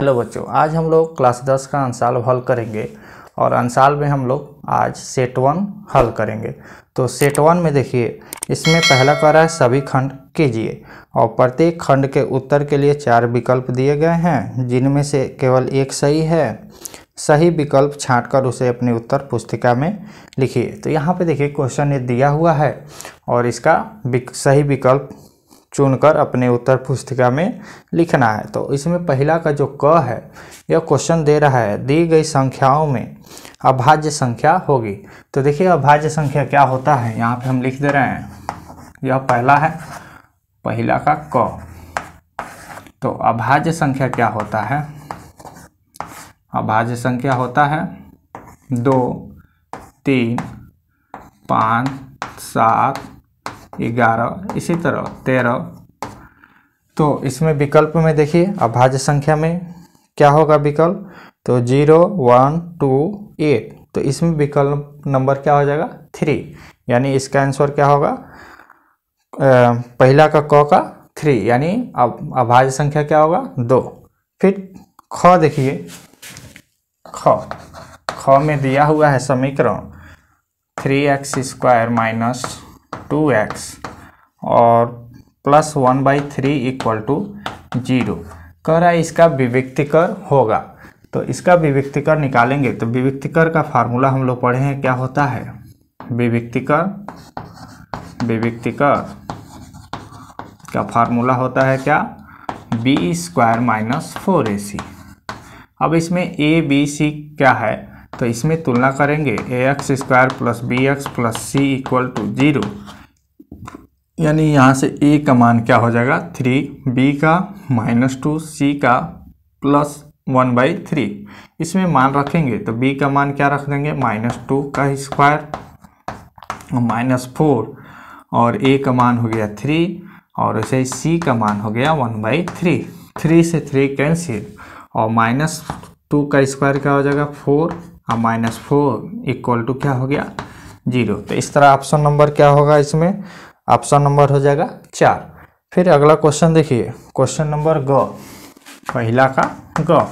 Hello बच्चों, आज हम लोग क्लास 10 का अंशाल हल करेंगे और अंशाल में हम लोग आज सेट 1 हल करेंगे। तो सेट 1 में देखिए, इसमें पहला कह रहा है सभी खंड कीजिए और प्रत्येक खंड के उत्तर के लिए 4 विकल्प दिए गए हैं, जिनमें से केवल एक सही है। सही विकल्प छांटकर उसे अपनी उत्तर पुस्तिका में लिखिए। तो यहाँ पे देखिए क्वेश्चन ये दिया हुआ है और इसका सही विकल्प चुनकर अपने उत्तर पुस्तिका में लिखना है। तो इसमें पहला का जो क है, यह क्वेश्चन दे रहा है दी गई संख्याओं में अभाज्य संख्या होगी। तो देखिए अभाज्य संख्या क्या होता है, यहाँ पे हम लिख दे रहे हैं। यह पहला है, पहला का क। तो अभाज्य संख्या क्या होता है? अभाज्य संख्या होता है 2, 3, 5, 7, 11, इसी तरह 13। तो इसमें विकल्प में देखिए अभाज्य संख्या में क्या होगा विकल्प, तो 0, 1, 2, 8। तो इसमें विकल्प नंबर क्या हो जाएगा 3, यानी इसका आंसर क्या होगा पहला का क का 3, यानी अभाज्य संख्या क्या होगा 2। फिर ख देखिए, ख में दिया हुआ है समीकरण 3x² - 2x और +1/3 = 0। कह रहा है इसका विविक्तिकर होगा। तो इसका विविक्तिकर निकालेंगे। तो विविक्तिकर का फार्मूला हम लोग पढ़े हैं, क्या होता है विविक्तिकर का फार्मूला होता है क्या, b² - 4ac। अब इसमें a b c क्या है, तो इसमें तुलना करेंगे ax² + bx + c = 0, यानी यहाँ से a का मान क्या हो जाएगा 3, b का -2, c का +1/3। इसमें मान रखेंगे तो b का मान क्या रख देंगे -2 का स्क्वायर -4, और a का मान हो गया 3, और ऐसे ही c का मान हो गया 1/3। 3 से 3 कैंसिल, और -2 का स्क्वायर क्या हो जाएगा 4, और -4 = क्या हो गया 0। तो इस तरह ऑप्शन नंबर क्या होगा, इसमें ऑप्शन नंबर हो जाएगा 4। फिर अगला क्वेश्चन देखिए, क्वेश्चन नंबर ग, पहला का ग।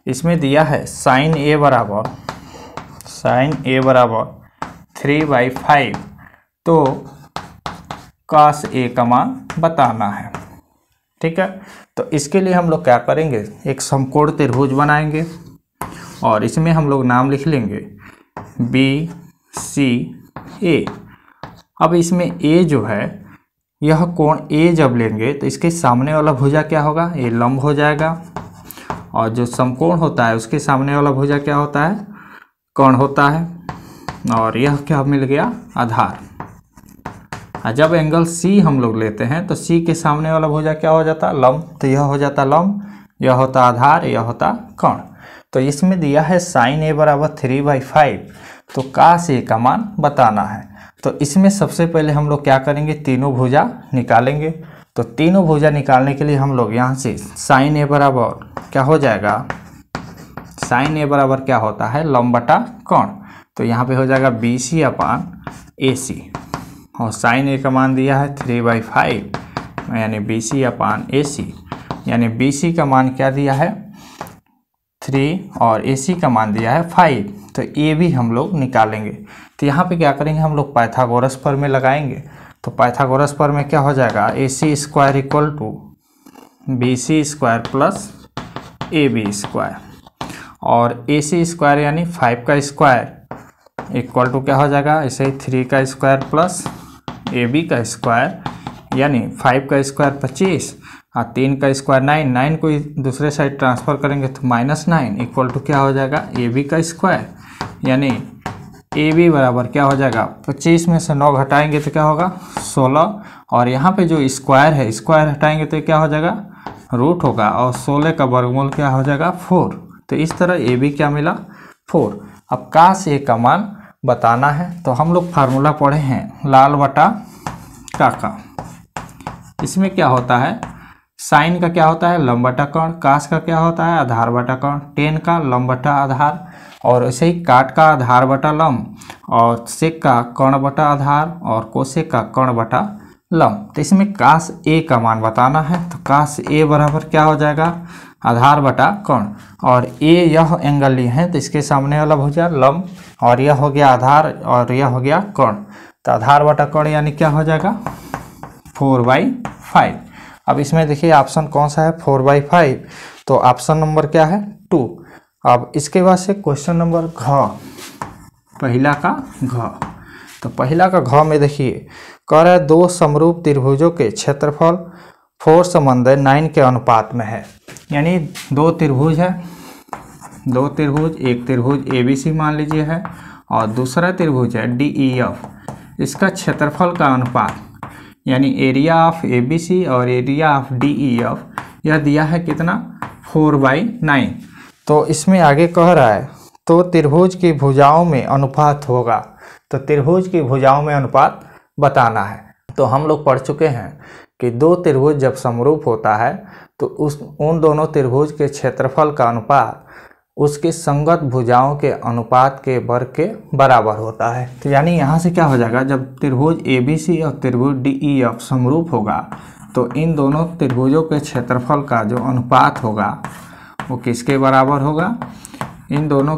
इसमें दिया है sin a = 3/5। तो cos a का मान बताना है, ठीक है। तो इसके लिए हम लोग क्या करेंगे, एक समकोण त्रिभुज बनाएंगे और इसमें हम लोग नाम लिख लेंगे B C A। अब इसमें A जो है, यह कोण A जब लेंगे तो इसके सामने वाला भुजा क्या होगा, ये लंब हो जाएगा, और जो समकोण होता है उसके सामने वाला भुजा क्या होता है, कोण होता है, और यह क्या मिल गया आधार। जब एंगल C हम लोग लेते हैं तो C के सामने वाला भुजा क्या हो जाता लंब, तो यह हो जाता लंब, यह होता आधार, यह होता कोण। तो इसमें दिया है sin a = 3/5, तो cos a का मान बताना है। तो इसमें सबसे पहले हम लोग क्या करेंगे, तीनों भुजा निकालेंगे। तो तीनों भुजा निकालने के लिए हम लोग यहाँ से sin a बराबर क्या हो जाएगा, sin a बराबर क्या होता है लंब बटा कोण। तो यहाँ पे हो जाएगा BC/AC, और sin a का मान दिया है 3/5, यानी BC/AC, यानी BC का मान क्या दिया है 3 और AC का मान दिया है 5। तो ये भी हम लोग निकालेंगे। तो यहाँ पे क्या करेंगे, हम लोग पाइथागोरस प्रमेय लगाएंगे। तो पाइथागोरस प्रमेय क्या हो जाएगा, AC² = BC² + AB², और AC² यानी 5 का स्क्वायर = क्या हो जाएगा, ऐसे ही 3 का स्क्वायर प्लस AB का स्क्वायर, यानी 5 का स्क्वायर 25 और 3 का स्क्वायर 9 को दूसरे साइड ट्रांसफर करेंगे तो -9 = क्या हो जाएगा AB का स्क्वायर, यानी AB बराबर क्या हो जाएगा 25 में से 9 घटाएंगे तो क्या होगा 16, और यहाँ पे जो स्क्वायर है स्क्वायर हटाएंगे तो क्या हो जाएगा रूट होगा, और 16 का वर्गमूल क्या हो जाएगा 4। तो इस तरह AB क्या मिला 4। अब cos a का मान बताना है। तो हम लोग फार्मूला पढ़े हैं लाल बटा काका। इसमें क्या होता है, साइन का क्या होता है लंब बटा कोण, कास का क्या होता है आधार बटा कोण, टेन का लंब बटा आधार, और ऐसे ही काट का आधार बटा लंब, और सेक का कोण बटा आधार, और कोसेक का कोण बटा लंब। तो इसमें कास ए का मान बताना है। तो कास ए बराबर क्या हो जाएगा, आधार बटा कोण, और ए यह एंगल लिए हैं तो इसके सामने वाला भुजा लंब, और यह हो गया आधार और यह हो गया कोण। तो आधार बटा कोण यानी क्या हो जाएगा 4/5। अब इसमें देखिए ऑप्शन कौन सा है 4/5, तो ऑप्शन नंबर क्या है 2। अब इसके बाद से क्वेश्चन नंबर घ, पहला का घ। तो पहला का घ में देखिए कह रहा है दो समरूप त्रिभुजों के क्षेत्रफल 4 समन्वय 9 के अनुपात में है। यानी दो त्रिभुज है, दो त्रिभुज, एक त्रिभुज ABC मान लीजिए है और दूसरा त्रिभुज है DEF। इसका क्षेत्रफल का अनुपात यानी एरिया ऑफ ABC और एरिया ऑफ DEF यह दिया है कितना 4/9। तो इसमें आगे कह रहा है तो त्रिभुज की भुजाओं में अनुपात होगा, तो त्रिभुज की भुजाओं में अनुपात बताना है। तो हम लोग पढ़ चुके हैं कि दो त्रिभुज जब समरूप होता है तो उन दोनों त्रिभुज के क्षेत्रफल का अनुपात उसके संगत भुजाओं के अनुपात के वर्ग के बराबर होता है। तो यानी यहाँ से क्या हो जाएगा, जब त्रिभुज ABC और त्रिभुज DEF समरूप होगा तो इन दोनों त्रिभुजों के क्षेत्रफल का जो अनुपात होगा वो किसके बराबर होगा, इन दोनों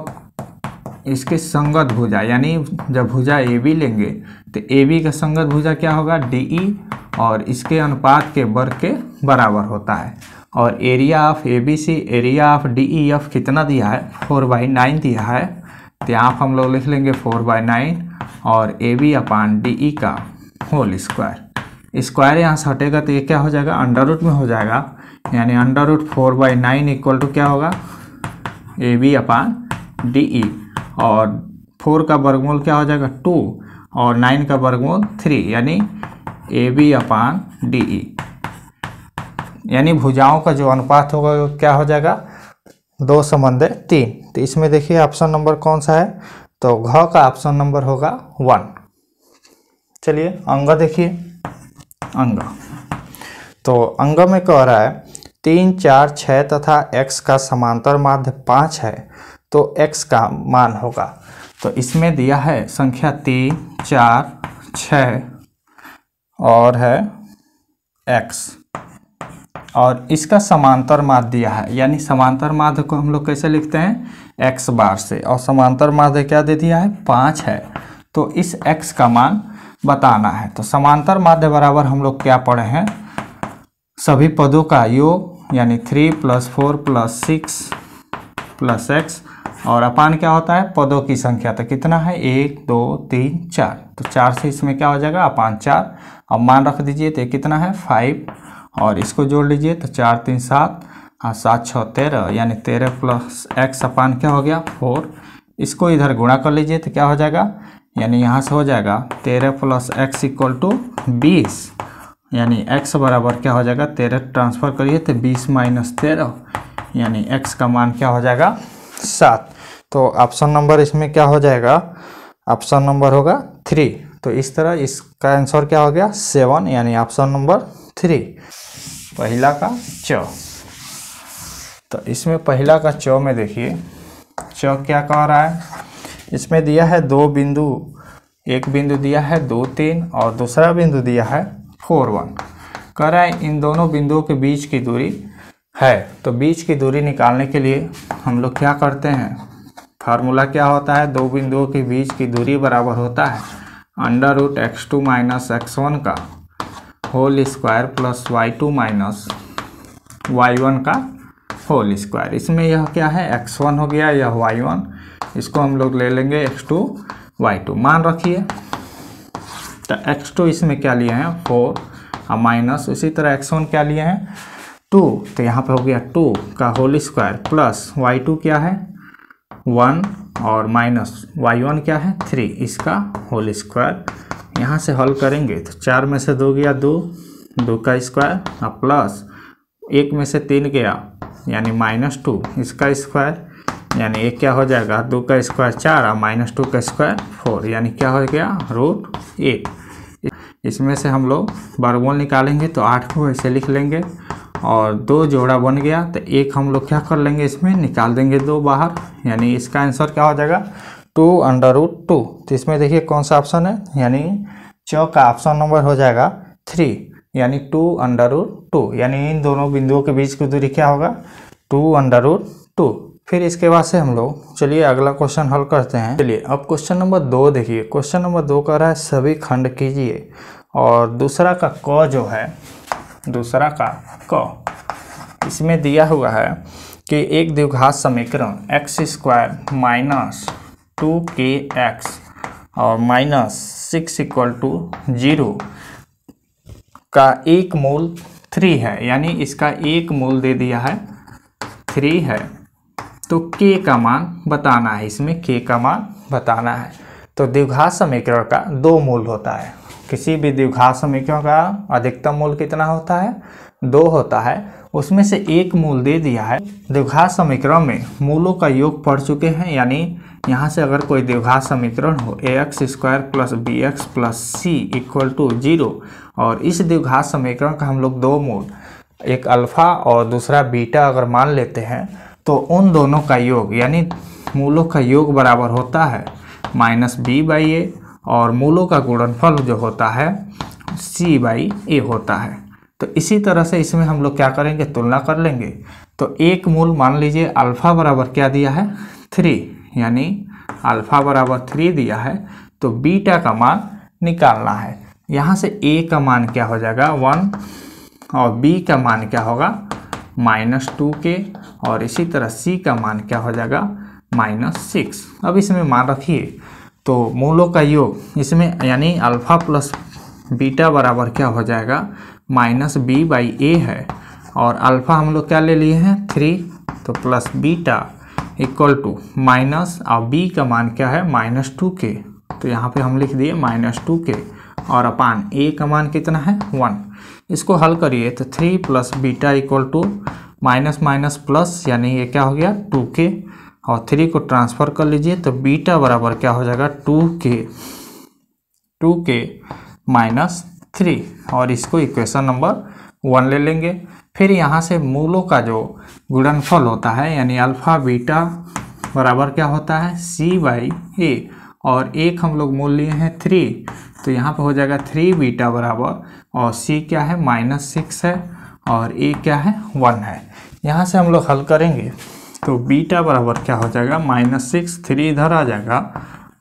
इसके संगत भुजा, यानी जब भुजा AB लेंगे तो AB का संगत भुजा क्या होगा DE और इसके अनुपात के वर्ग के बराबर होता है। और area of ABC area of DEF कितना दिया है 4/9 दिया है, तो यहाँ हम लोग लिख लेंगे 4/9 और AB/DE का होल स्क्वायर। स्क्वायर यहाँ से हटेगा तो ये क्या हो जाएगा अंडर रूट में हो जाएगा, यानी अंडर रूट 4/9 इक्वल टू क्या होगा AB/DE, और 4 का वर्गमूल क्या हो जाएगा 2 और 9 का वर्गमूल 3 यानी AB/DE। यानी भुजाओं का जो अनुपात होगा वो क्या हो जाएगा 2 समन्वय 3। तो इसमें देखिए ऑप्शन नंबर कौन सा है, तो घ का ऑप्शन नंबर होगा 1। चलिए अंग देखिए, अंग तो अंग में कह रहा है 3, 4, 6 तथा x का समांतर माध्य 5 है तो x का मान होगा। तो इसमें दिया है संख्या 3, 4, 6 और है x, और इसका समांतर माध्य दिया है, यानी समांतर माध्य को हम लोग कैसे लिखते हैं x बार से, और समांतर माध्य क्या दे दिया है 5 है, तो इस x का मान बताना है। तो समांतर माध्य बराबर हम लोग क्या पढ़े हैं, सभी पदों का योग यानी 3 + 4 + 6 + x, और अपान क्या होता है पदों की संख्या, तो कितना है 1, 2, 3, 4, तो 4 से इसमें क्या हो जाएगा अपान 4। अब मान रख दीजिए तो कितना है 5, और इसको जोड़ लीजिए तो 4, 3, 7 और 7, 6, 13 यानी 13 + x अपान क्या हो गया 4। इसको इधर गुणा कर लीजिए तो क्या हो जाएगा, यानी यहाँ से हो जाएगा 13 + x = 20, यानी x बराबर क्या हो जाएगा 13 ट्रांसफर करिए तो 20 - 13 यानी x का मान क्या हो जाएगा 7। तो ऑप्शन नंबर इसमें क्या हो जाएगा, ऑप्शन नंबर होगा 3। तो इस तरह इसका आंसर क्या हो गया 7, यानी ऑप्शन नंबर 3 पहला का च। तो इसमें पहला का च में देखिए च क्या कह रहा है, इसमें दिया है 2 बिंदु, एक बिंदु दिया है 2, 3 और दूसरा बिंदु दिया है 4, 1। कह रहा है इन दोनों बिंदुओं के बीच की दूरी है। तो बीच की दूरी निकालने के लिए हम लोग क्या करते हैं, फार्मूला क्या होता है, दो बिंदुओं के बीच की दूरी बराबर होता है √x2 - x1 का whole square plus y2 - y1 का होल स्क्वायर। इसमें यह क्या है x1 हो गया, यह y1, इसको हम लोग ले लेंगे x2 y2। मान रखिए तो x2 इसमें क्या लिए हैं 4 और माइनस, इसी तरह x1 क्या लिए हैं 2, तो यहाँ पे हो गया 2 का होल स्क्वायर प्लस y2 क्या है 1 और माइनस y1 क्या है 3, इसका होल स्क्वायर। यहाँ से हल करेंगे तो 4 में से 2 गया 2, 2 का स्क्वायर और प्लस 1 में से 3 गया यानी -2, इसका स्क्वायर, यानी एक क्या हो जाएगा 2 का स्क्वायर 4 और -2 का स्क्वायर 4, यानी क्या हो गया √8। इसमें से हम लोग वर्गमूल निकालेंगे तो 8 को ऐसे लिख लेंगे और 2 जोड़ा बन गया तो एक हम लोग क्या कर लेंगे इसमें निकाल देंगे 2 बाहर, यानी इसका आंसर क्या हो जाएगा 2√2। तो इसमें देखिए कौन सा ऑप्शन है, यानी च का ऑप्शन नंबर हो जाएगा 3, यानी 2√2, यानी इन दोनों बिंदुओं के बीच की दूरी क्या होगा 2√2। फिर इसके बाद से हम लोग चलिए अगला क्वेश्चन हल करते हैं। चलिए अब क्वेश्चन नंबर 2 देखिए। क्वेश्चन नंबर 2 कह रहा है सभी खंड कीजिए, और दूसरा का क जो है, दूसरा का क इसमें दिया हुआ है कि एक द्विघात समीकरण x² माइनस 2kx और -6 = 0 का एक मूल 3 है, यानी इसका एक मूल दे दिया है 3 है। तो k का मान बताना है, इसमें k का मान बताना है। तो द्विघात समीकरण का 2 मूल होता है। किसी भी द्विघात समीकरण का अधिकतम मूल कितना होता है? 2 होता है। उसमें से एक मूल दे दिया है। द्विघात समीकरण में मूलों का योग पढ़ चुके हैं, यानी यहाँ से अगर कोई द्विघात समीकरण हो ax² + bx + c = 0, और इस द्विघात समीकरण का हम लोग 2 मूल, एक अल्फा और दूसरा बीटा अगर मान लेते हैं, तो उन दोनों का योग यानी मूलों का योग बराबर होता है -b/a, और मूलों का गुणनफल जो होता है c/a होता है। तो इसी तरह से इसमें हम लोग क्या करेंगे? तुलना कर लेंगे। तो एक मूल मान लीजिए अल्फा बराबर क्या दिया है? 3, यानी अल्फा बराबर 3 दिया है। तो बीटा का मान निकालना है। यहाँ से a का मान क्या हो जाएगा? 1, और b का मान क्या होगा? -2k, और इसी तरह c का मान क्या हो जाएगा? -6। अब इसमें मान रखिए, तो मूलों का योग इसमें यानी अल्फा प्लस बीटा बराबर क्या हो जाएगा? -b/a है, और अल्फा हम लोग क्या ले लिए हैं? 3, तो प्लस बीटा = माइनस, और b का मान क्या है? -2k, तो यहाँ पे हम लिख दिए -2k, और अपान a का मान कितना है? 1। इसको हल करिए तो 3 + बीटा = माइनस माइनस प्लस, यानी ये क्या हो गया? 2k, और 3 को ट्रांसफ़र कर लीजिए तो बीटा बराबर क्या हो जाएगा? 2k - 3, और इसको इक्वेशन नंबर 1 ले लेंगे। फिर यहाँ से मूलों का जो गुणनफल होता है, यानी अल्फ़ा बीटा बराबर क्या होता है? c/a, और एक हम लोग मूल लिए हैं 3, तो यहाँ पे हो जाएगा 3 बीटा बराबर, और c क्या है? -6 है, और a क्या है? 1 है। यहाँ से हम लोग हल करेंगे तो बीटा बराबर क्या हो जाएगा? -6, 3 इधर आ जाएगा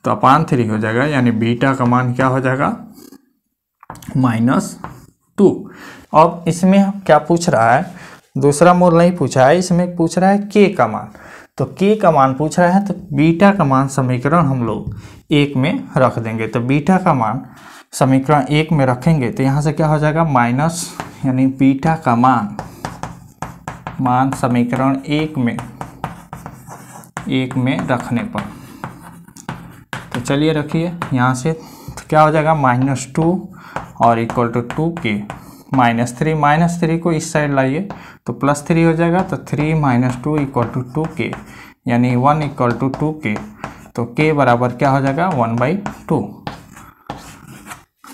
तो अपान 3 हो जाएगा, यानी बीटा का मान क्या हो जाएगा? -2। अब इसमें क्या पूछ रहा है? दूसरा मूल नहीं पूछा है, इसमें पूछ रहा है k का मान। तो k का मान पूछ रहा है, तो बीटा का मान समीकरण हम लोग 1 में रख देंगे। तो बीटा का मान समीकरण 1 में रखेंगे तो यहाँ से क्या हो जाएगा? माइनस, यानी बीटा का मान समीकरण 1 में रखने पर, तो चलिए रखिए यहाँ से, तो क्या हो जाएगा? -2 और = 2k, -3 को इस साइड लाइए तो +3 हो जाएगा, तो 3 - 2 = 2k, यानी 1 = 2k, तो k बराबर क्या हो जाएगा? 1/2।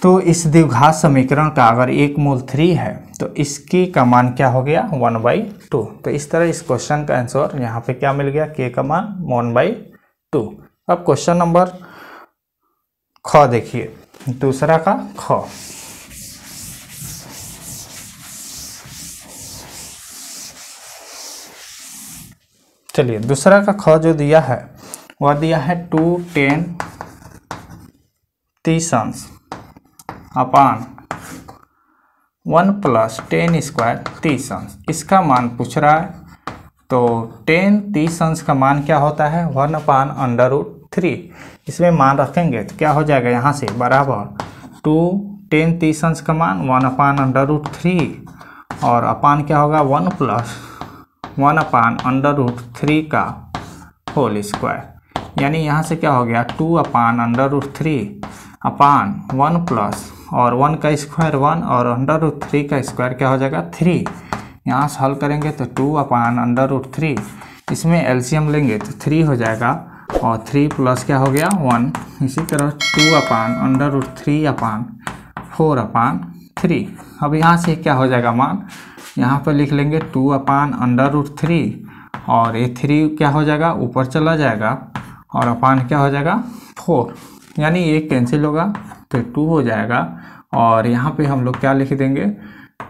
तो इस द्विघात समीकरण का अगर एक मूल 3 है तो इसकी का मान क्या हो गया? 1/2। तो इस तरह इस क्वेश्चन का आंसर यहाँ पे क्या मिल गया? k का मान 1/2। अब क्वेश्चन नंबर ख देखिए, दूसरा का ख। चलिए दूसरा का ख जो दिया है वह दिया है 2 10 30 अपान 1 + 10² 30। इसका मान पूछ रहा है। तो 10 30 का मान क्या होता है? 1/√3। इसमें मान रखेंगे तो क्या हो जाएगा? यहाँ से बराबर 2 10 30 का मान 1/√3, और अपान क्या होगा? 1 + 1/√3 का होल स्क्वायर, यानी यहाँ से क्या हो गया? 2/√3 अपान 1 प्लस, और 1 का स्क्वायर 1, और √3 का स्क्वायर क्या हो जाएगा? 3। यहाँ से हल करेंगे तो 2/√3, इसमें एलसीएम लेंगे तो 3 हो जाएगा, और 3 प्लस क्या हो गया? 1। इसी तरह 2/√3/4/3। अब यहाँ से क्या हो जाएगा मान? यहाँ पर लिख लेंगे 2/√3, और ये 3 क्या हो जाएगा? ऊपर चला जाएगा, और अपान क्या हो जाएगा? 4, यानी ये कैंसिल होगा तो 2 हो जाएगा, और यहाँ पे हम लोग क्या लिख देंगे?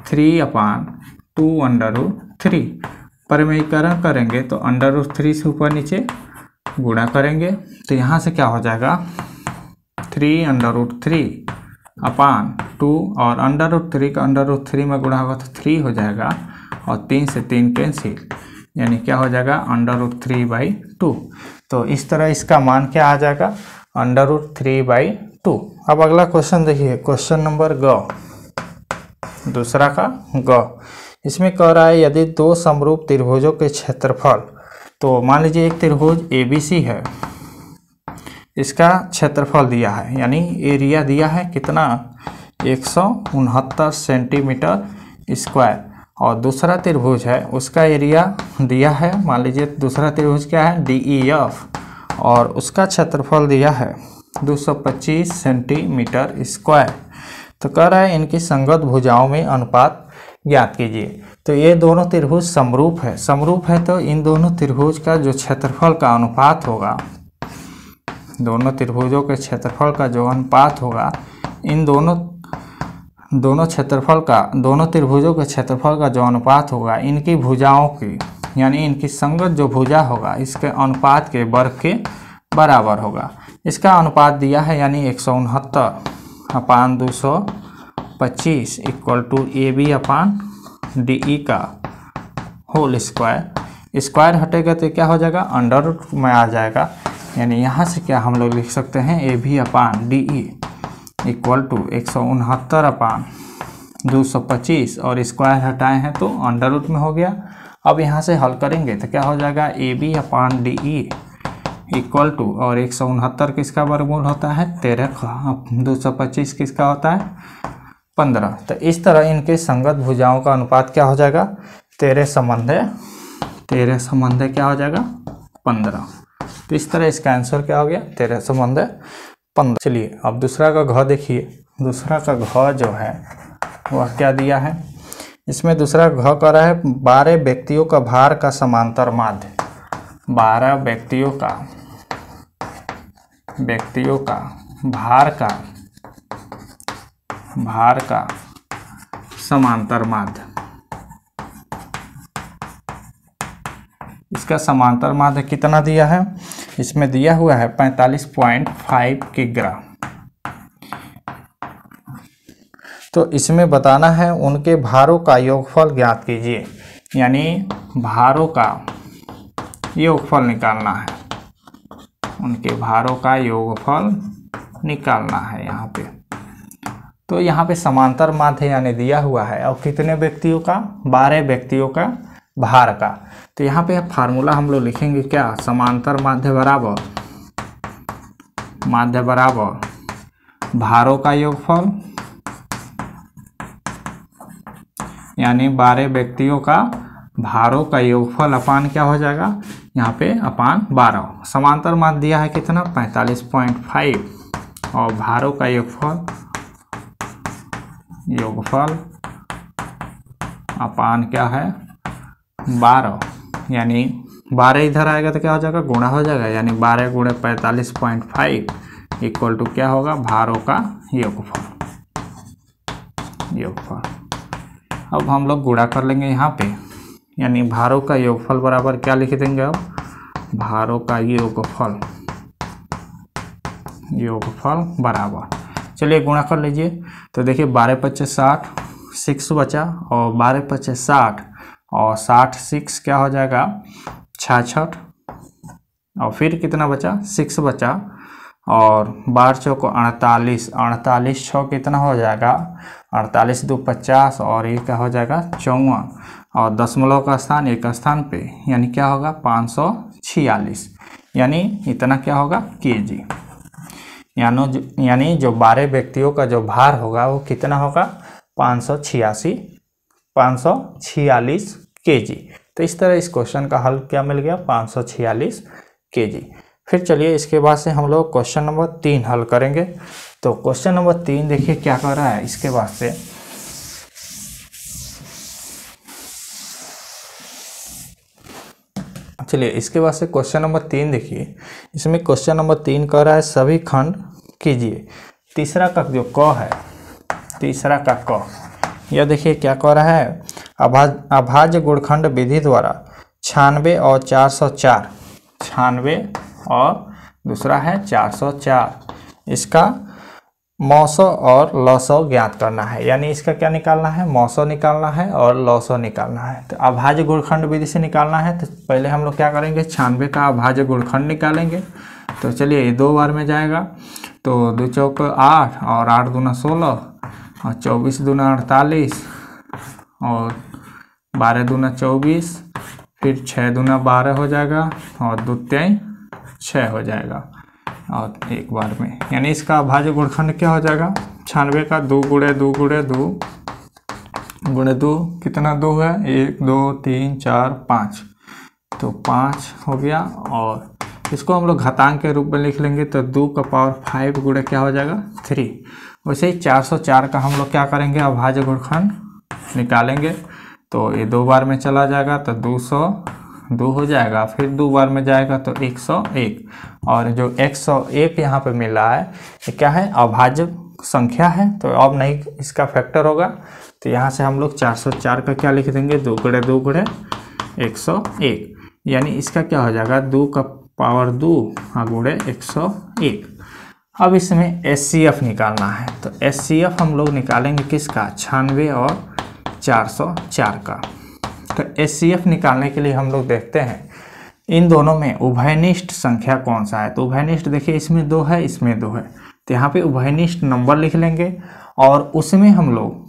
3/2√3। परिमेयीकरण करेंगे तो √3 से ऊपर नीचे गुणा करेंगे तो यहाँ से क्या हो जाएगा 3√3 अपान 2 और √3 का √3 में गुणा होगा तो 3 हो जाएगा और 3 से 3 कैंसिल, यानी क्या हो जाएगा √3/2। तो इस तरह इसका मान क्या आ जाएगा √3/2। अब अगला क्वेश्चन देखिए, क्वेश्चन नंबर दूसरा का इसमें कह रहा है यदि दो समरूप त्रिभुजों के क्षेत्रफल, तो मान लीजिए एक त्रिभुज ABC है, इसका क्षेत्रफल दिया है यानी एरिया दिया है कितना 169 सेंटीमीटर स्क्वायर, और दूसरा त्रिभुज है उसका एरिया दिया है, मान लीजिए दूसरा त्रिभुज क्या है DEF, और उसका क्षेत्रफल दिया है 225 सेंटीमीटर स्क्वायर। तो कह रहा है इनकी संगत भुजाओं में अनुपात ज्ञात कीजिए। तो ये दोनों त्रिभुज समरूप है तो इन दोनों त्रिभुज का जो क्षेत्रफल का अनुपात होगा, दोनों त्रिभुजों के क्षेत्रफल का जो अनुपात होगा, इन दोनों त्रिभुजों के क्षेत्रफल का जो अनुपात होगा इनकी भुजाओं की, यानी इनकी संगत जो भुजा होगा इसके अनुपात के वर्ग के बराबर होगा। इसका अनुपात दिया है यानी 169/225 equal to AB upon DE का होल स्क्वायर। स्क्वायर हटेगा तो क्या हो जाएगा √ में आ जाएगा, यानी यहाँ से क्या हम लोग लिख सकते हैं AB upon DE equal to 169/225 और स्क्वायर हटाए हैं तो √ में हो गया। अब यहाँ से हल करेंगे तो क्या हो जाएगा AB upon DE equal to, और 169 किसका वर्गमूल होता है 13 का, 225 किसका होता है 15। तो इस तरह इनके संगत भुजाओं का अनुपात क्या हो जाएगा 13 संबंध क्या हो जाएगा 15। तो इस तरह इसका आंसर क्या हो गया 13 संबंध 15। चलिए अब दूसरा का घ देखिए, दूसरा का घ जो है वह क्या दिया है, इसमें दूसरा घ कर रहा है 12 व्यक्तियों का भार का समांतर माध्य, 12 व्यक्तियों का भार का समांतर माध्य। इसका समांतर माध्य कितना दिया है, इसमें दिया हुआ है 45.5 किग्रा। तो इसमें बताना है उनके भारों का योगफल ज्ञात कीजिए, यानी भारों का योगफल निकालना है, उनके भारों का योगफल निकालना है यहाँ पे। तो यहाँ पे समांतर माध्य यानी दिया हुआ है और कितने व्यक्तियों का 12 व्यक्तियों का भार का। तो यहाँ पे फार्मूला हम लोग लिखेंगे क्या, समांतर माध्य बराबर भारों का योगफल, यानी 12 व्यक्तियों का भारों का योगफल अपान क्या हो जाएगा यहाँ पे अपान 12। समांतर माध्य दिया है कितना 45.5 और भारों का योगफल अपान क्या है 12, यानी 12 इधर आएगा तो क्या हो जाएगा गुणा हो जाएगा, यानी 12 गुणे 45.5 इक्वल टू क्या होगा भारों का योगफल। अब हम लोग गुणा कर लेंगे यहाँ पे, यानी भारों का योगफल बराबर क्या लिख देंगे, अब भारों का योगफल बराबर, चलिए गुणा कर लीजिए। तो देखिए 12×5 60, 6 बचा और 12×5 60 और 60 6 क्या हो जाएगा 66, और फिर कितना बचा 6 बचा और 12 चौक 48, 48 6 कितना हो जाएगा 48 2 50 और ये क्या हो जाएगा 54 और दशमलव का स्थान एक स्थान पे, यानी क्या होगा 546, यानी इतना क्या होगा केजी। यानी जो 12 व्यक्तियों का जो भार होगा वो कितना होगा 546 केजी। तो इस तरह इस क्वेश्चन का हल क्या मिल गया 546 केजी। फिर चलिए इसके बाद से हम लोग क्वेश्चन नंबर 3 हल करेंगे। तो क्वेश्चन नंबर 3 देखिए क्या कर रहा है, इसके बाद से चलिए इसके बाद से क्वेश्चन नंबर 3 देखिए, इसमें क्वेश्चन नंबर 3 कह रहा है सभी खंड कीजिए। तीसरा का जो क है, तीसरा का क, यह देखिए क्या कह रहा है, अभाज्य गुणखंड विधि द्वारा 96 और 404, 96 और दूसरा है 404, इसका मौसो और लौसो ज्ञात करना है। यानी इसका क्या निकालना है, मौसो निकालना है और लौसो निकालना है। तो अभाज्य गुणनखंड विधि से निकालना है तो पहले हम लोग क्या करेंगे, 96 का अभाज्य गुणनखंड निकालेंगे। तो चलिए ये 2 बार में जाएगा, तो 2 चौक 8 और 8 दूना 16 और 24 दूना 48 और 12 दूना 24, फिर 6 दूना 12 हो जाएगा और 2 3 6 हो जाएगा और एक बार में। यानी इसका अभाज्य गुणनखंड क्या हो जाएगा, 96 का 2 गुणे 2 गुणे 2 गुणे 2 कितना 2 है, 1 2 3 4 5, तो 5 हो गया। और इसको हम लोग घातांक के रूप में लिख लेंगे तो 2 का पावर 5 गुणे क्या हो जाएगा 3। वैसे ही 404 का हम लोग क्या करेंगे, अभाज्य गुणनखंड निकालेंगे। तो ये 2 बार में चला जाएगा तो 202 हो जाएगा, फिर 2 बार में जाएगा तो 101, और जो 101 यहाँ पे मिल रहा है ये क्या है, अभाज्य संख्या है, तो अब नहीं इसका फैक्टर होगा। तो यहाँ से हम लोग 404 का क्या लिख देंगे, 2 गुणे 2 गुणे 101, यानी इसका क्या हो जाएगा 2 का पावर 2 गुणे 101। अब इसमें SCF निकालना है, तो SCF हम लोग निकालेंगे किसका, 96 और 404 का। तो SCF निकालने के लिए हम लोग देखते हैं इन दोनों में उभयनिष्ठ संख्या कौन सा है। तो उभयनिष्ठ देखिए, इसमें 2 है, इसमें 2 है, तो यहाँ पे उभयनिष्ठ नंबर लिख लेंगे और उसमें हम लोग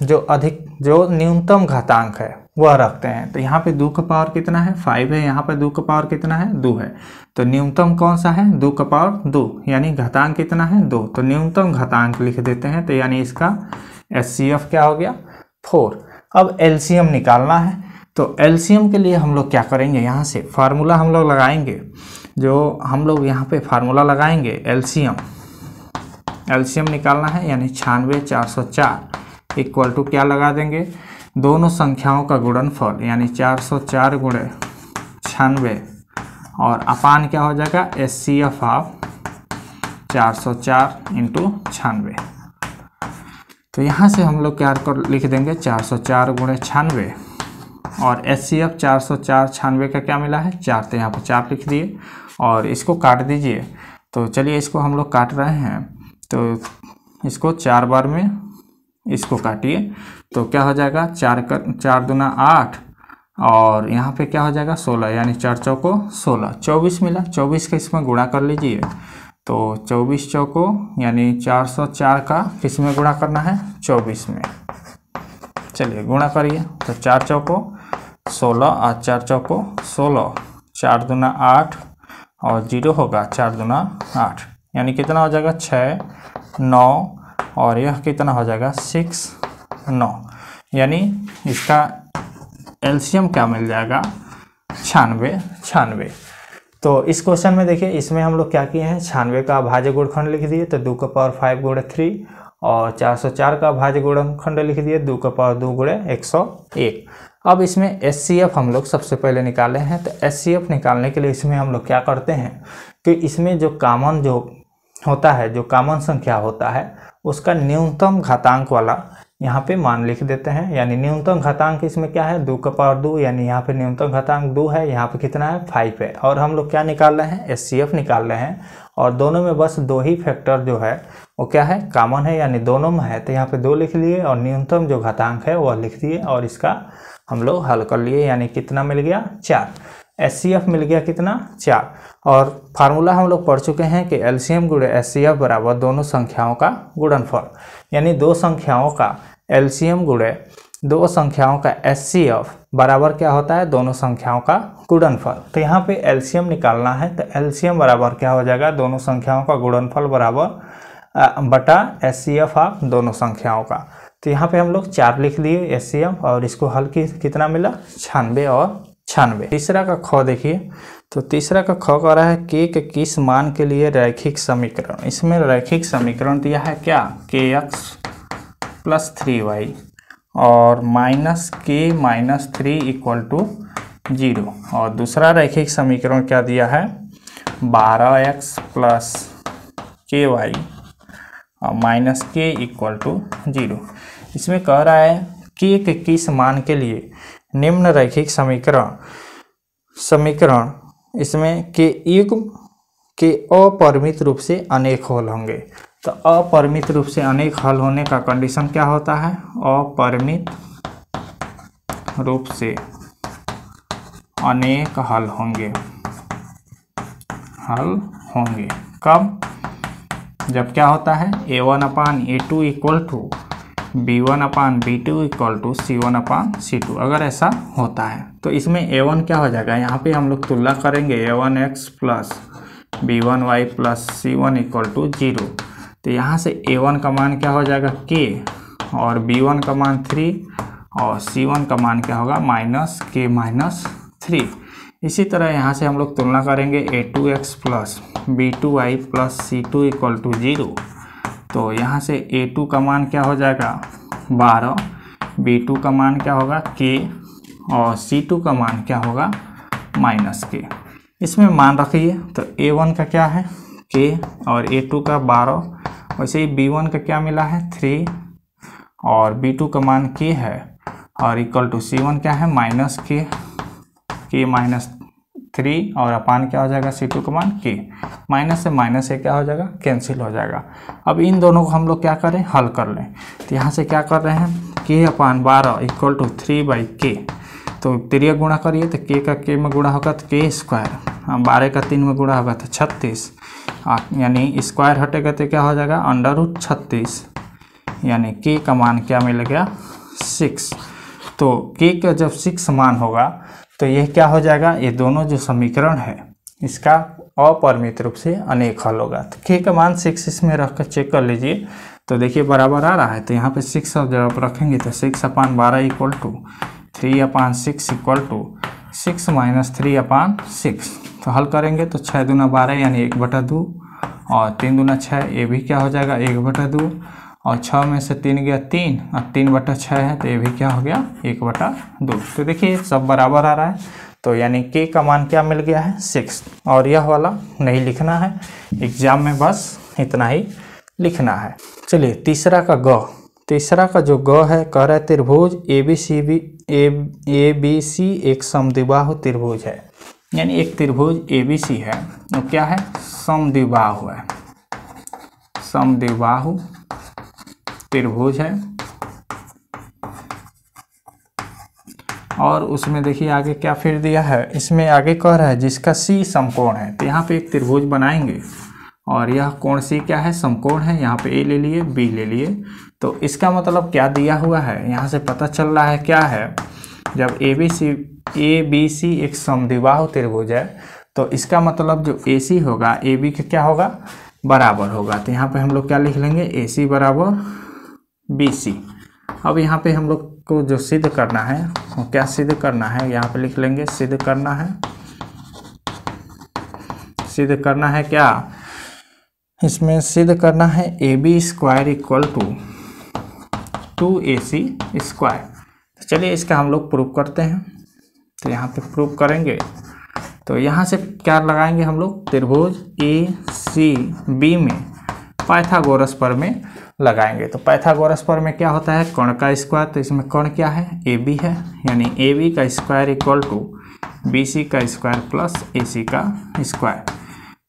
जो न्यूनतम घातांक है वह रखते हैं। तो यहाँ पे 2 का पावर कितना है, 5 है, यहाँ पे 2 का पावर कितना है, 2 है, तो न्यूनतम कौन सा है, 2 का पावर 2, यानी घातांक कितना है 2, तो न्यूनतम घातांक लिख देते हैं। तो यानी इसका SCF क्या हो गया 4। अब LCM निकालना है, तो LCM के लिए हम लोग क्या करेंगे, यहाँ से फार्मूला हम लोग लगाएंगे, जो हम लोग यहाँ पे फार्मूला लगाएंगे LCM निकालना है, यानी 96 404 इक्वल टू क्या लगा देंगे, दोनों संख्याओं का गुणनफल, यानी 404 गुणे 96 और अपान क्या हो जाएगा SCF ऑफ 404 इंटू 96। तो यहाँ से हम लोग क्या कर लिख देंगे, 404 गुणे 96 और SCF 404 96 का क्या मिला है 4, तो यहाँ पर 4 लिख दिए और इसको काट दीजिए। तो चलिए इसको हम लोग काट रहे हैं, तो इसको 4 बार में इसको काटिए, तो क्या हो जाएगा 4 दूना 8 और यहाँ पे क्या हो जाएगा 16, यानी 4 चौको 16, 24 मिला, 24 का इसमें गुणा कर लीजिए। तो 24 चौको यानी 404 का किस में गुणा करना है 24 में, चलिए गुणा करिए। तो 4 चौको 16 और 4 चौको 16, 4 दूना 8 और 0 होगा 4 दूना 8, यानी कितना हो जाएगा 6 9 और यह कितना हो जाएगा 6 9, यानी इसका LCM क्या मिल जाएगा 96। तो इस क्वेश्चन में देखिए, इसमें हम लोग क्या किए हैं, 96 का अभाज्य गुणनखंड लिख दिए, तो 2 का पावर 5 गुणे 3 और 404 का अभाज्य गुणनखंड लिख दिए 2 का पावर 2 गुणे 101। अब इसमें SCF हम लोग सबसे पहले निकाले हैं। तो SCF निकालने के लिए इसमें हम लोग क्या करते हैं कि इसमें जो कॉमन जो होता है, जो कॉमन संख्या होता है, उसका न्यूनतम घातांक वाला यहाँ पे मान लिख देते हैं। यानी न्यूनतम घातांक इसमें क्या है 2 का पावर 2, यानी यहाँ पे न्यूनतम घातांक 2 है, यहाँ पे कितना है 5 है, और हम लोग क्या निकाल रहे हैं SCF निकाल रहे हैं, और दोनों में बस 2 ही फैक्टर जो है वो क्या है कॉमन है, यानी दोनों में है, तो यहाँ पे 2 लिख लिए और न्यूनतम जो घातांक है वह लिख दिए और इसका हम लोग हल कर लिए, यानी कितना मिल गया 4। SCF मिल गया कितना 4, और फार्मूला हम लोग पढ़ चुके हैं कि LCM गुणे SCF बराबर दोनों संख्याओं का गुणनफल, यानी 2 संख्याओं का LCM गुणे 2 संख्याओं का SCF बराबर क्या होता है दोनों संख्याओं का गुणनफल। तो यहाँ पे LCM निकालना है, तो LCM बराबर क्या हो जाएगा दोनों संख्याओं का गुणनफल बराबर बटा SCF ऑफ दोनों संख्याओं का। तो यहाँ पे हम लोग 4 लिख दिए SCF और इसको हल कितना मिला 96 और 96। तीसरा का ख देखिए, तो तीसरा का ख कह रहा है k के किस मान के लिए रैखिक समीकरण। इसमें रैखिक समीकरण दिया है क्या kx प्लस 3y और minus k minus 3 equal to 0, और दूसरा रैखिक समीकरण क्या दिया है 12x प्लस ky और माइनस k इक्वल टू 0। इसमें कह रहा है k के किस मान के लिए निम्न रैखिक समीकरण समीकरण इसमें के युग्म के अपरिमित रूप से अनेक हल होंगे। तो अपरिमित रूप से अनेक हल होने का कंडीशन क्या होता है? अपरिमित रूप से अनेक हल होंगे। कब? जब क्या होता है? a1/a2 equal to b1/b2 equal to c1/c2, अगर ऐसा होता है तो इसमें a1 क्या हो जाएगा? यहाँ पे हम लोग तुलना करेंगे a1x plus b1y plus c1 equal to 0। तो यहाँ से a1 का मान क्या हो जाएगा? k, और b1 का मान 3, और c1 का मान क्या होगा? -k-3। इसी तरह यहाँ से हम लोग तुलना करेंगे a2x plus b2y plus c2 equal to 0। तो यहाँ से a2 का मान क्या हो जाएगा? 12, b2 का मान क्या होगा? k, और c2 का मान क्या होगा? -k। इसमें मान रखिए। तो a1 का क्या है? k, और a2 का 12। वैसे ही b1 का क्या मिला है? 3, और b2 का मान k है, और इक्वल टू c1 क्या है? -k-3, और अपान क्या हो जाएगा? c2 का मान k। माइनस से माइनस से क्या हो जाएगा? कैंसिल हो जाएगा। अब इन दोनों को हम लोग क्या करें? हल कर लें। तो यहाँ से क्या कर रहे हैं? k/12 equal to 3/k। तो 3 गुणा करिए तो k का k में गुणा होगा तो k स्क्वायर, 12 का 3 में गुणा होगा तो 36, यानी स्क्वायर हटेगा तो क्या हो जाएगा? √36, यानी k का मान क्या मिल गया? 6। तो k का जब 6 मान होगा तो यह क्या हो जाएगा? ये दोनों जो समीकरण है इसका अपरिमित रूप से अनेक हल होगा। तो k का मान 6 इसमें रख कर चेक कर लीजिए। तो देखिए बराबर आ रहा है। तो यहाँ पे 6 जब आप रखेंगे तो 6/12 इक्वल टू 3/6 इक्वल टू 6 - 3/6। तो हल करेंगे तो 6 दूना 12 यानी 1/2, और 3 दूना 6, ये भी क्या हो जाएगा? 1/2, और 6 में से 3 गया 3, और 3/6 है तो ये भी क्या हो गया? 1/2। तो देखिए सब बराबर आ रहा है। तो यानी k का मान क्या मिल गया है? 6। और यह वाला नहीं लिखना है एग्जाम में, बस इतना ही लिखना है। चलिए तीसरा का ग। तीसरा का जो ग है, कह रहा है त्रिभुज ABC एक समद्विबाहु त्रिभुज है। यानी एक त्रिभुज ABC है, तो क्या है? समद्विबाहु है। समद्विबाहु त्रिभुज है, और उसमें देखिए आगे क्या फिर दिया है। इसमें आगे कह रहा है जिसका C समकोण है। तो यहाँ पे एक त्रिभुज बनाएंगे, और यह कोण C क्या है? समकोण है। यहाँ पे A ले लिए, B ले लिए। तो इसका मतलब क्या दिया हुआ है? यहाँ से पता चल रहा है क्या है? जब ABC एक समद्विबाहु त्रिभुज है तो इसका मतलब जो AC होगा AB का क्या होगा? बराबर होगा। तो यहाँ पे हम लोग क्या लिख लेंगे? AC बराबर BC। अब यहाँ पे हम लोग को जो सिद्ध करना है वो क्या सिद्ध करना है? यहाँ पे लिख लेंगे सिद्ध करना है। सिद्ध करना है क्या? इसमें सिद्ध करना है AB² इक्वल टू 2AC²। तो चलिए इसका हम लोग प्रूव करते हैं। तो यहाँ पे प्रूव करेंगे तो यहाँ से क्या लगाएंगे हम लोग? त्रिभुज ACB में पाइथागोरस प्रमेय लगाएंगे। तो पाइथागोरस प्रमेय क्या होता है? कर्ण का स्क्वायर। तो इसमें कर्ण क्या है? AB है, यानी AB का स्क्वायर इक्वल टू BC का स्क्वायर प्लस AC का स्क्वायर।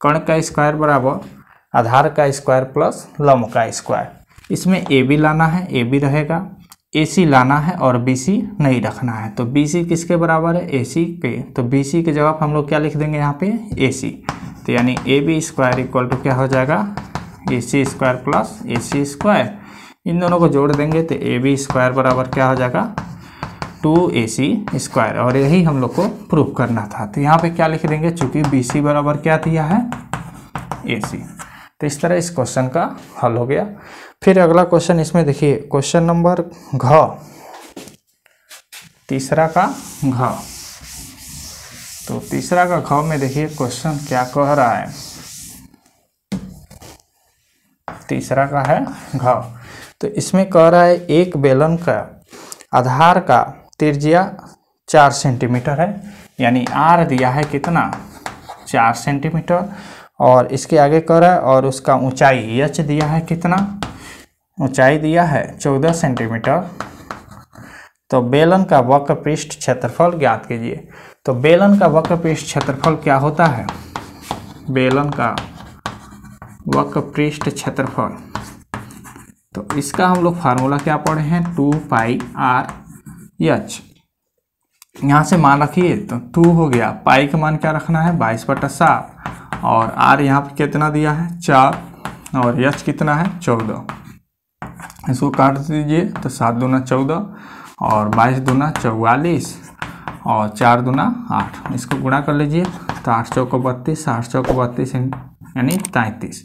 कर्ण का स्क्वायर बराबर आधार का स्क्वायर प्लस लंब का स्क्वायर। इसमें AB लाना है, AB रहेगा, AC लाना है और BC नहीं रखना है। तो BC किसके बराबर है? AC के। तो BC के जवाब हम लोग क्या लिख देंगे यहाँ पे? AC। तो यानी AB² इक्वल टू क्या हो जाएगा? AC² plus AC²। इन दोनों को जोड़ देंगे तो AB² बराबर क्या हो जाएगा? 2AC²। और यही हम लोग को प्रूव करना था। तो यहाँ पे क्या लिख देंगे? चूंकि BC बराबर क्या दिया है? AC। तो इस तरह इस क्वेश्चन का हल हो गया। फिर अगला क्वेश्चन इसमें देखिए, क्वेश्चन नंबर घ, तीसरा का घ। तो तीसरा का घ में देखिए क्वेश्चन क्या कह रहा है। तीसरा का है घ। तो इसमें कह रहा है एक बेलन का आधार का त्रिज्या 4 सेंटीमीटर है, यानी R दिया है कितना? 4 सेंटीमीटर। और इसके आगे कह रहा है और उसका ऊंचाई h दिया है कितना? ऊंचाई दिया है 14 सेंटीमीटर। तो बेलन का वक्र पृष्ठ क्षेत्रफल ज्ञात कीजिए। तो बेलन का वक्र पृष्ठ क्षेत्रफल क्या होता है? बेलन का वक्र पृष्ठ क्षेत्रफल, तो इसका हम लोग फार्मूला क्या पढ़े हैं? 2πr/h। यहाँ से मान रखिए तो 2 हो गया, पाई का मान क्या रखना है? 22/7, और r यहाँ पे कितना दिया है? 4, और h कितना है? 14। इसको काट दीजिए तो 7 दूना 14, और 22 दूना 44, और 4 दूना 8। इसको गुणा कर लीजिए तो 8 चौको 32, 8 चौको 32 यानी 33,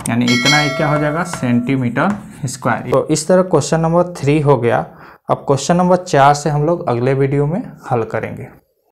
यानी इतना ही क्या हो जाएगा? Centimetre square. तो इस तरह क्वेश्चन नंबर 3 हो गया। अब क्वेश्चन नंबर 4 से हम लोग अगले वीडियो में हल करेंगे।